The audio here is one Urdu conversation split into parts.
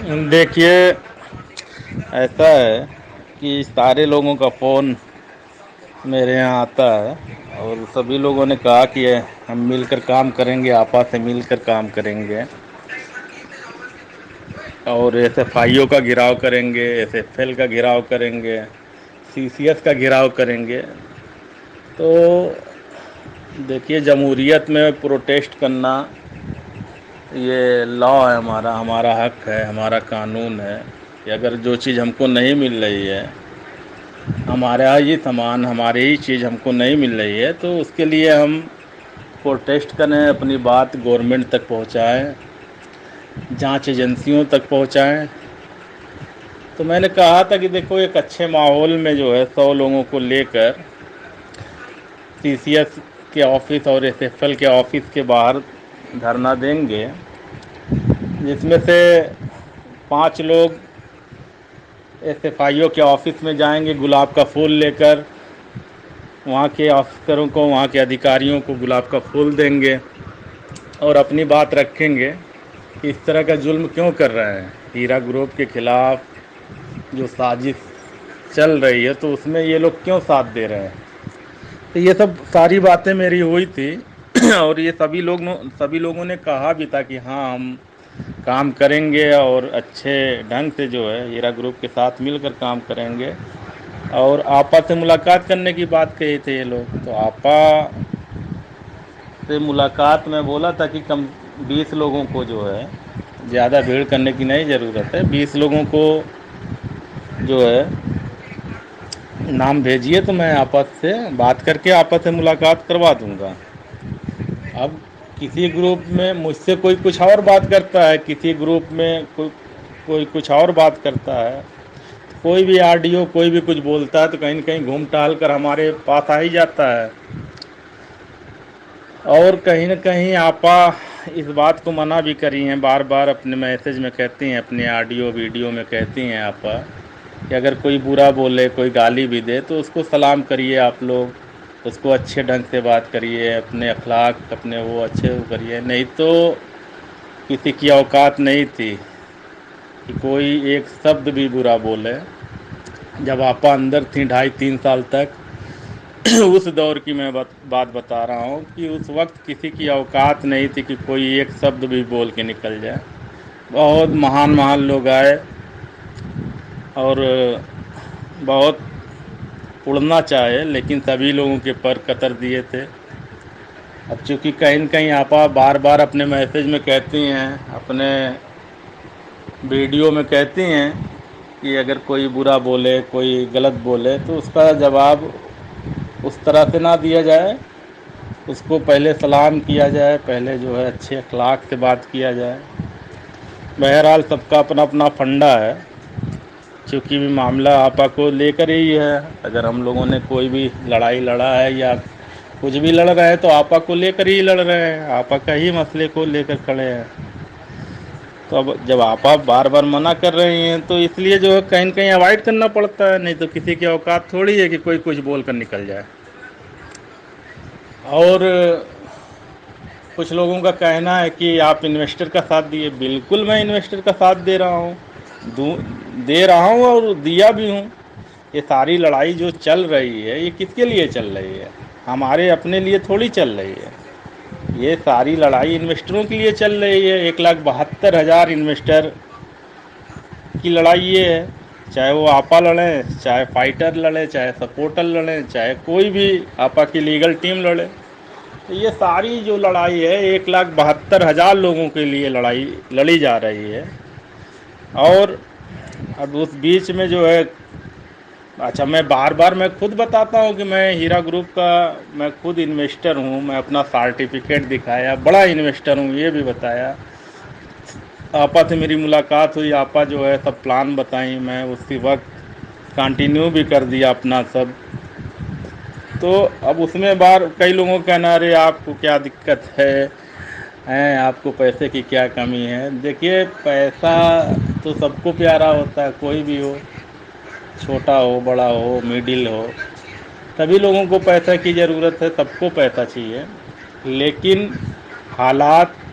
دیکھیے ایسا ہے کہ سارے لوگوں کا فون میرے یہاں آتا ہے اور سبھی لوگوں نے کہا کہ ہم مل کر کام کریں گے، آپا سے مل کر کام کریں گے اور ایس ایف آئی او کا گھیراؤ کریں گے، ایس ایف ایل کا گھیراؤ کریں گے، سی سی ایس کا گھیراؤ کریں گے۔ تو دیکھیے جمہوریت میں پروٹیسٹ کرنا یہ لا ہے، ہمارا حق ہے، ہمارا قانون ہے کہ اگر جو چیز ہم کو نہیں مل رہی ہے، ہمارا یہ سامان ہماری ہی چیز ہم کو نہیں مل رہی ہے، تو اس کے لیے ہم پروٹیسٹ کریں، اپنی بات گورنمنٹ تک پہنچائیں، جانچ ایجنسیوں تک پہنچائیں۔ تو میں نے کہا تھا کہ دیکھو ایک اچھے ماحول میں جو ہے 100 لوگوں کو لے کر سی سی ایس کے آفس اور ایس ایف ایل کے آفس کے باہر دھرنا دیں گے، جس میں سے 5 لوگ ایس ایف آئی او کے آفس میں جائیں گے گلاب کا پھول لے کر، وہاں کے افسروں کو، وہاں کے ادھیکاریوں کو گلاب کا پھول دیں گے اور اپنی بات رکھیں گے کہ اس طرح کا ظلم کیوں کر رہے ہیں، ہیرا گروپ کے خلاف جو سازش چل رہی ہے تو اس میں یہ لوگ کیوں ساتھ دے رہے ہیں۔ تو یہ سب ساری باتیں میری ہوئی تھی اور یہ سبھی لوگوں نے کہا بھی تھا کہ ہاں ہم کام کریں گے اور اچھے ڈھنگ سے جو ہے ہیرا گروپ کے ساتھ مل کر کام کریں گے۔ اور آپا سے ملاقات کرنے کی بات کہی تھے یہ لوگ، تو آپا سے ملاقات میں بولا تھا کہ 20 لوگوں کو جو ہے، زیادہ بھیڑ کرنے کی نہیں ضرورت ہے، 20 لوگوں کو جو ہے نام بھیجیے تو میں آپس سے بات کر کے آپس سے ملاقات کروا دوں گا۔ اب کسی گروپ میں مجھ سے کوئی کچھ اور بات کرتا ہے، کسی گروپ میں کوئی کچھ اور بات کرتا ہے، کوئی بھی آڈیو کوئی بھی کچھ بولتا ہے تو کہیں نہ کہیں گھوم ٹال کر ہمارے پاس آ ہی جاتا ہے۔ اور کہیں نہ کہیں آپا اس بات کو منع بھی کری ہیں، بار بار اپنے میسج میں کہتی ہیں، اپنے آڈیو ویڈیو میں کہتی ہیں آپا کہ اگر کوئی برا بولے، کوئی گالی بھی دے تو اس کو سلام کریے، آپ لوگ اس کو اچھے ڈھنگ سے بات کریے، اپنے اخلاق اپنے وہ اچھے وہ کریے، نہیں تو کسی کی اوقات نہیں تھی کہ کوئی ایک شبد بھی برا بولے۔ جب آپا اندر تھیں 2.5-3 سال تک، اس دور کی میں بات بتا رہا ہوں کہ اس وقت کسی کی اوقات نہیں تھی کہ کوئی ایک شبد بھی بول کے نکل جائے۔ بہت مہان لوگ آئے اور بہت اڑنا چاہے لیکن سبھی لوگوں کے پر قطر دیے تھے۔ اب چونکہ کہیں نہ کہیں آپا بار بار اپنے میسج میں کہتی ہیں، اپنے ویڈیو میں کہتی ہیں کہ اگر کوئی برا بولے، کوئی غلط بولے تو اس کا جواب اس طرح سے نہ دیا جائے، اس کو پہلے سلام کیا جائے، پہلے جو ہے اچھے اخلاق سے بات کیا جائے۔ بہرحال سب کا اپنا اپنا فنڈا ہے، چونکہ بھی معاملہ آپا کو لے کر ہی ہے۔ اگر ہم لوگوں نے کوئی بھی لڑائی لڑا ہے یا کچھ بھی لڑ رہے ہیں تو آپا کو لے کر ہی لڑ رہے ہیں، آپا کا ہی مسئلے کو لے کر کھڑے ہیں۔ تو اب جب آپا بار بار منع کر رہی ہیں تو اس لیے جو ہے کہیں نہ کہیں اوائڈ کرنا پڑتا ہے، نہیں تو کسی کی اوقات تھوڑی ہے کہ کوئی کچھ بول کر نکل جائے۔ اور کچھ لوگوں کا کہنا ہے کہ آپ انویسٹر کا ساتھ دیے، بالکل میں انویسٹر کا ساتھ دے رہا ہوں، دے رہا ہوں اور دیا بھی ہوں۔ یہ ساری لڑائی جو چل رہی ہے یہ کس کے لیے چل رہی ہے؟ ہمارے اپنے لیے تھوڑی چل رہی ہے، یہ ساری لڑائی انویسٹروں کے لیے چل رہی ہے۔ 1,72,000 انویسٹر کی لڑائی یہ ہے، چاہے وہ آپا لڑیں، چاہے فائٹر لڑیں، چاہے سپورٹر لڑیں، چاہے کوئی بھی آپا کی لیگل ٹیم لڑے، تو یہ ساری جو لڑائی ہے 1,72,000 لوگوں کے لیے لڑائی لڑی جا رہی ہے۔ اور اب اس بیچ میں جو ہے، اچھا میں بار بار میں خود بتاتا ہوں کہ میں ہیرا گروپ کا میں خود انویسٹر ہوں، میں اپنا سارٹیفکیٹ دکھایا، بڑا انویسٹر ہوں یہ بھی بتایا۔ آپا سے میری ملاقات ہوئی، آپا جو ہے سب پلان بتائیں، میں اسی وقت کنٹینیو بھی کر دیا اپنا سب۔ تو اب اس میں کئی لوگوں کا کہنا ہے ارے آپ کو کیا دقت ہے، آپ کو پیسے کی کیا کمی ہے؟ دیکھیے پیسہ تو سب کو پیارا ہوتا ہے، کوئی بھی ہو، چھوٹا ہو بڑا ہو میڈل ہو، سبھی لوگوں کو پیسہ کی ضرورت ہے، سب کو پیسہ چاہیے، لیکن حالات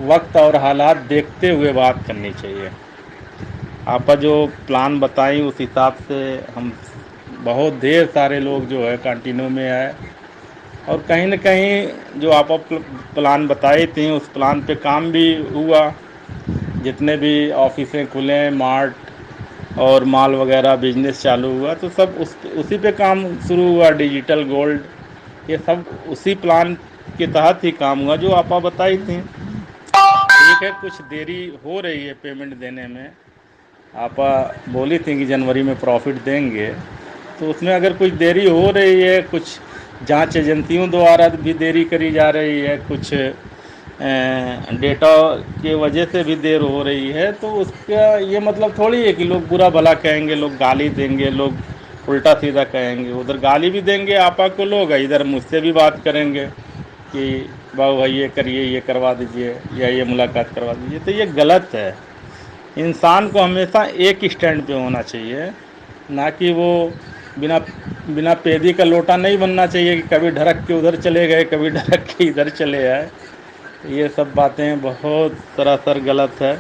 وقت اور حالات دیکھتے ہوئے بات کرنی چاہیے۔ آپا جو پلان بتائیں اس حساب سے ہم بہت ڈھیر سارے لوگ جو ہے کنٹینیو میں آئے، اور کہیں نہ کہیں جو آپ پلان بتائی تھیں اس پلان پہ کام بھی ہوا، جتنے بھی آفسیں کھلیں، مارٹ اور مال وغیرہ بزنس چالو ہوا تو سب اسی پہ کام شروع ہوا، ڈیجیٹل گولڈ یہ سب اسی پلان کے تحت ہی کام ہوا جو آپا بتائی تھیں۔ ٹھیک ہے، کچھ دیری ہو رہی ہے پیمنٹ دینے میں، آپا بولی تھیں کہ جنوری میں پروفٹ دیں گے، تو اس میں اگر کچھ دیری ہو رہی ہے، کچھ جانچ ایجنسیوں دوارا بھی دیری کری جا رہی ہے، کچھ ڈیٹا کی وجہ سے بھی دیر ہو رہی ہے، تو اس کا یہ مطلب تھوڑی ہے کہ لوگ برا بھلا کہیں گے، لوگ گالی دیں گے، لوگ الٹا سیدھا کہیں گے، ادھر گالی بھی دیں گے آپا کو لوگ، ادھر مجھ سے بھی بات کریں گے کہ باؤ بھائی یہ کریے، یہ کروا دیجیے، یا یہ ملاقات کروا دیجیے، تو یہ غلط ہے۔ انسان کو ہمیشہ ایک اسٹینڈ پہ ہونا چاہیے، نہ کہ وہ بنا پیدی کا لوٹا نہیں بننا چاہیے کہ کبھی ڈھرک کے ادھر چلے گئے، کبھی ڈھرک کے ادھر چلے آئے، یہ سب باتیں بہت سراسر غلط ہے۔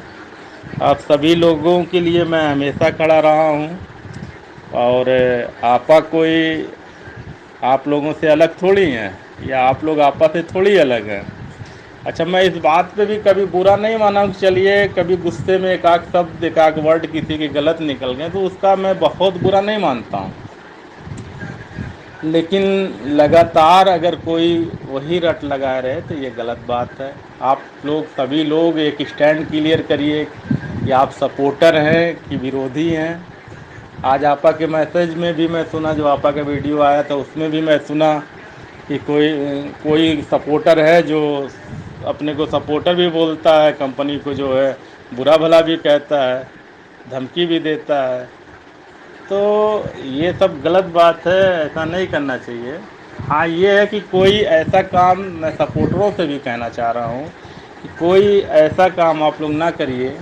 آپ سبھی لوگوں کے لیے میں ہمیشہ کھڑا رہا ہوں، اور آپا کوئی آپ لوگوں سے الگ تھوڑی ہیں، یا آپ لوگ آپا سے تھوڑی الگ ہیں۔ اچھا، میں اس بات پہ بھی کبھی برا نہیں مانا، چلیے کبھی غصے میں ایک آدھ شبد ایک آدھ ورڈ کسی کے غلط نکل گئے تو اس کا میں بہت برا نہیں مانتا ہوں، لیکن لگاتار اگر کوئی وہی رٹ لگا رہے تو یہ غلط بات ہے۔ آپ لوگ سبھی لوگ ایک اسٹینڈ کلیئر کریے کہ آپ سپورٹر ہیں کہ بیرودھی ہیں۔ آج آپا کے میسج میں بھی میں سنا، جو آپا کا ویڈیو آیا تھا اس میں بھی میں سنا کہ کوئی سپورٹر ہے جو اپنے کو سپورٹر بھی بولتا ہے، کمپنی کو جو ہے برا بھلا بھی کہتا ہے، دھمکی بھی دیتا ہے، تو یہ سب غلط بات ہے، ایسا نہیں کرنا چاہیے۔ ہاں یہ ہے کہ کوئی ایسا کام میں سپورٹروں سے بھی کہنا چاہ رہا ہوں کہ کوئی ایسا کام آپ لوگ نہ کریے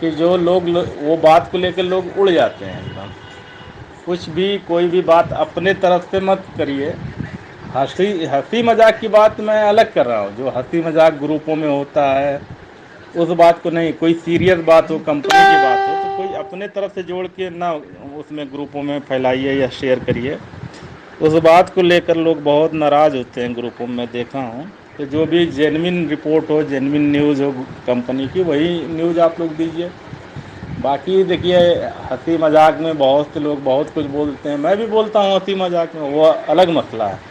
کہ جو لوگ وہ بات کو لے کے لوگ اڑ جاتے ہیں ایک دم، کچھ بھی کوئی بھی بات اپنے طرف سے مت کریے۔ ہنسی مذاق کی بات میں الگ کر رہا ہوں، جو ہنسی مذاق گروپوں میں ہوتا ہے اس بات کو نہیں، کوئی سیریس بات ہو، کمپنی کی بات ہو تو کوئی اپنے طرف سے جوڑ کے نہ اس میں گروپوں میں پھیلائیے یا شیئر کریے۔ اس بات کو لے کر لوگ بہت ناراض ہوتے ہیں گروپوں میں، دیکھا ہوں، کہ جو بھی جینوین رپورٹ ہو، جینوین نیوز ہو کمپنی کی، وہی نیوز آپ لوگ دیجیے۔ باقی دیکھیے، ہنسی مذاق میں بہت سے لوگ بہت کچھ بولتے ہیں، میں بھی بولتا ہوں ہنسی مذاق میں، وہ الگ مسئلہ ہے،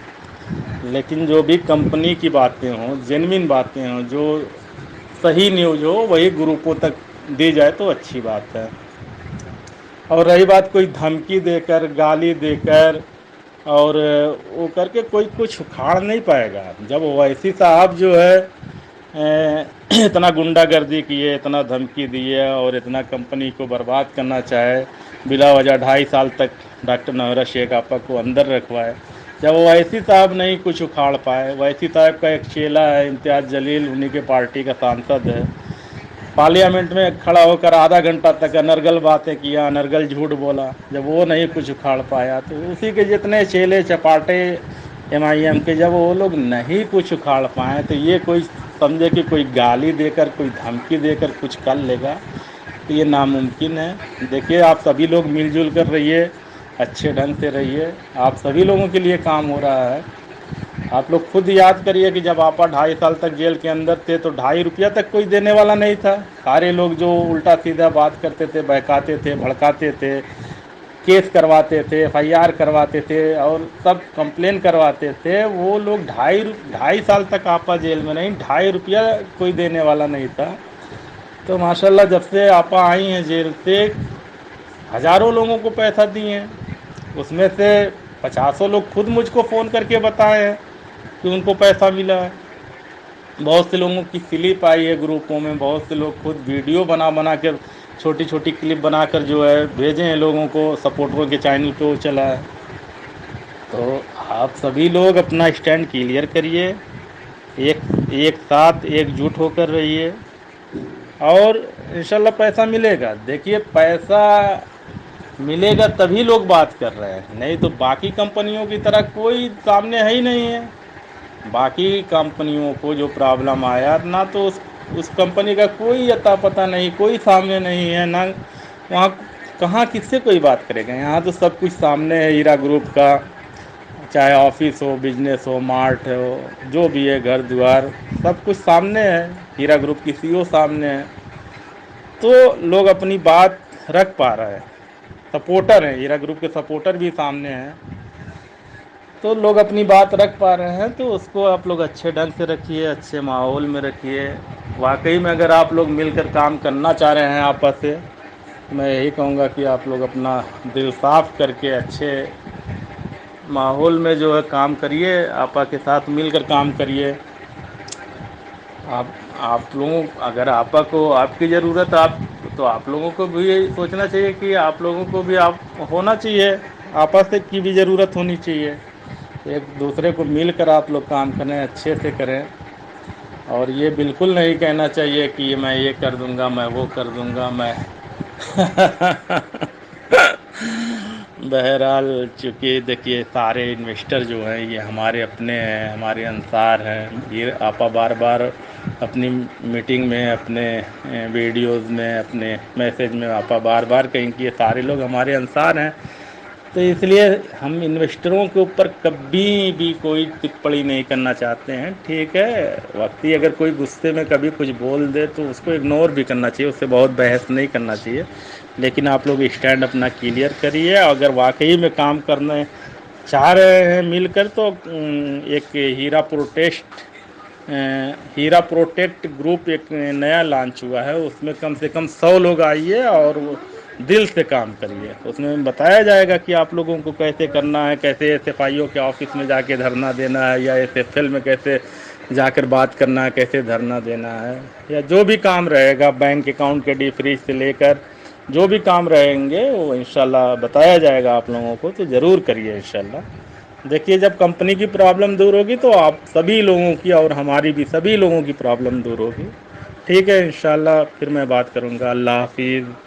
لیکن جو بھی کمپنی کی باتیں ہوں، جینوین باتیں ہوں، جو صحیح نیوز ہو وہی گروپوں تک دی جائے تو اچھی بات ہے۔ اور رہی بات کوئی دھمکی دے کر، گالی دے کر اور وہ کر کے کوئی کچھ اکھاڑ نہیں پائے گا، جب اویسی صاحب جو ہے اتنا غنڈہ گردی کیے، اتنا دھمکی دیے اور اتنا کمپنی کو برباد کرنا چاہے، بلا وجہ 2.5 سال تک ڈاکٹر نویرا شیخ آپا کو اندر رکھوائے، جب اویسی صاحب نہیں کچھ اکھاڑ پائے۔ اویسی صاحب کا ایک چیلا ہے امتیاز جلیل، انہی کے پارٹی کا سانسد ہے، پارلیمنٹ میں کھڑا ہو کر آدھا گھنٹہ تک انرگل باتیں کیا، انرگل جھوٹ بولا، جب وہ نہیں کچھ اکھاڑ پایا تو اسی کے جتنے چیلے چپاٹے MIM کے جب وہ لوگ نہیں کچھ اکھاڑ پائیں تو یہ کوئی سمجھے کہ کوئی گالی دے کر، کوئی دھمکی دے کر کچھ کر لے گا تو یہ ناممکن ہے۔ دیکھیے، آپ سبھی لوگ مل جل کر رہیے، اچھے ڈھنگ سے رہیے، آپ سبھی لوگوں کے لیے کام ہو رہا ہے۔ آپ لوگ خود یاد کریے کہ جب آپا 2.5 سال تک جیل کے اندر تھے تو 2.5 روپیہ تک کوئی دینے والا نہیں تھا، سارے لوگ جو الٹا سیدھا بات کرتے تھے، بہکاتے تھے، بھڑکاتے تھے، کیس کرواتے تھے، FIR کرواتے تھے اور سب کمپلین کرواتے تھے، وہ لوگ 2.5 سال تک آپا جیل میں نہیں، 2.5 روپیہ کوئی دینے والا نہیں تھا۔ تو ماشاءاللہ جب سے آپا آئی ہیں جیل سے، ہزاروں لوگوں کو پیسہ دیے ہیں، اس میں سے 50 لوگ خود مجھ کو فون کر کے بتائے ہیں کہ ان کو پیسہ ملا ہے۔ بہت سے لوگوں کی سلپ آئی ہے گروپوں میں، بہت سے لوگ خود ویڈیو بنا بنا کر، چھوٹی چھوٹی کلپ بنا کر جو ہے بھیجے ہیں لوگوں کو، سپورٹروں کے چینل پہ وہ چلا ہے۔ تو آپ سبھی لوگ اپنا اسٹینڈ کلیئر کریے، ایک ساتھ ایک جٹ ہو کر رہیے، اور انشاءاللہ پیسہ ملے گا۔ دیکھیے، پیسہ ملے گا تبھی لوگ بات کر رہے ہیں، نہیں تو باقی کمپنیوں کی طرح کوئی سامنے ہے ہی نہیں ہے۔ باقی کمپنیوں کو جو پرابلم آیا، نہ تو اس کمپنی کا کوئی اتا پتہ نہیں، کوئی سامنے نہیں ہے، نہ وہاں کہاں کس سے کوئی بات کرے گا؟ یہاں تو سب کچھ سامنے ہے ہیرا گروپ کا، چاہے آفس ہو، بجنس ہو، مارٹ ہو، جو بھی ہے گھر دوار سب کچھ سامنے ہے، ہیرا گروپ کی سی ای او سامنے ہے، تو لوگ اپنی بات رکھ پا رہے ہیں، سپورٹر ہیں ہیرا گروپ کے سپورٹر بھی سامنے ہیں، تو لوگ اپنی بات رکھ پا رہے ہیں، تو اس کو آپ لوگ اچھے ڈھنگ سے رکھیے، اچھے ماحول میں رکھیے۔ واقعی میں اگر آپ لوگ مل کر کام کرنا چاہ رہے ہیں آپس سے، میں یہی کہوں گا کہ آپ لوگ اپنا دل صاف کر کے اچھے ماحول میں جو ہے کام کریے، آپا کے ساتھ مل کر کام کریے۔ آپ لوگوں اگر آپا کو آپ کی ضرورت تو آپ لوگوں کو بھی یہ سوچنا چاہیے کہ آپ لوگوں کو بھی آپ ہونا چاہیے، آپس کی بھی ضرورت ہونی چاہیے، ایک دوسرے کو مل کر آپ لوگ کام کریں، اچھے سے کریں، اور یہ بالکل نہیں کہنا چاہیے کہ میں یہ کر دوں گا، میں وہ کر دوں گا، میں بہرحال چونکہ دیکھیے سارے انویسٹر جو ہیں یہ ہمارے اپنے ہیں، ہمارے انصار ہیں، یہ آپا بار بار اپنی میٹنگ میں، اپنے ویڈیوز میں، اپنے میسیج میں آپا بار بار کہیں کہ یہ سارے لوگ ہمارے انصار ہیں، تو اس لیے ہم انویسٹروں کے اوپر کبھی بھی کوئی ٹپڑی نہیں کرنا چاہتے ہیں، ٹھیک ہے؟ وقتی اگر کوئی غصے میں کبھی کچھ بول دے تو اس کو اگنور بھی کرنا چاہیے، اس سے بہت بحث نہیں کرنا چاہیے، لیکن آپ لوگ اسٹینڈ اپنا کلیئر کریے، اگر واقعی میں کام کرنے چاہ رہے ہیں مل کر تو ایک ہیرا پروٹیسٹ ہیرا پروٹیکٹ گروپ ایک نیا لانچ ہوا ہے، اس میں کم سے کم 100 لوگ آئیے اور وہ دل سے کام کریے، اس میں بتایا جائے گا کہ آپ لوگوں کو کیسے کرنا ہے، کیسے ایس ایف آئی او کے آفس میں جا کے دھرنا دینا ہے، یا ایس ایف ایل میں کیسے جا کر بات کرنا ہے، کیسے دھرنا دینا ہے، یا جو بھی کام رہے گا بینک اکاؤنٹ کے ڈی فریز سے لے کر جو بھی کام رہیں گے وہ انشاءاللہ بتایا جائے گا آپ لوگوں کو، تو ضرور کریے انشاءاللہ۔ دیکھیے جب کمپنی کی پرابلم دور ہوگی تو آپ سبھی لوگوں کی اور ہماری بھی سبھی لوگوں کی پرابلم دور ہوگی، ٹھیک ہے؟ انشاءاللہ پھر میں بات کروں گا، اللہ حافظ۔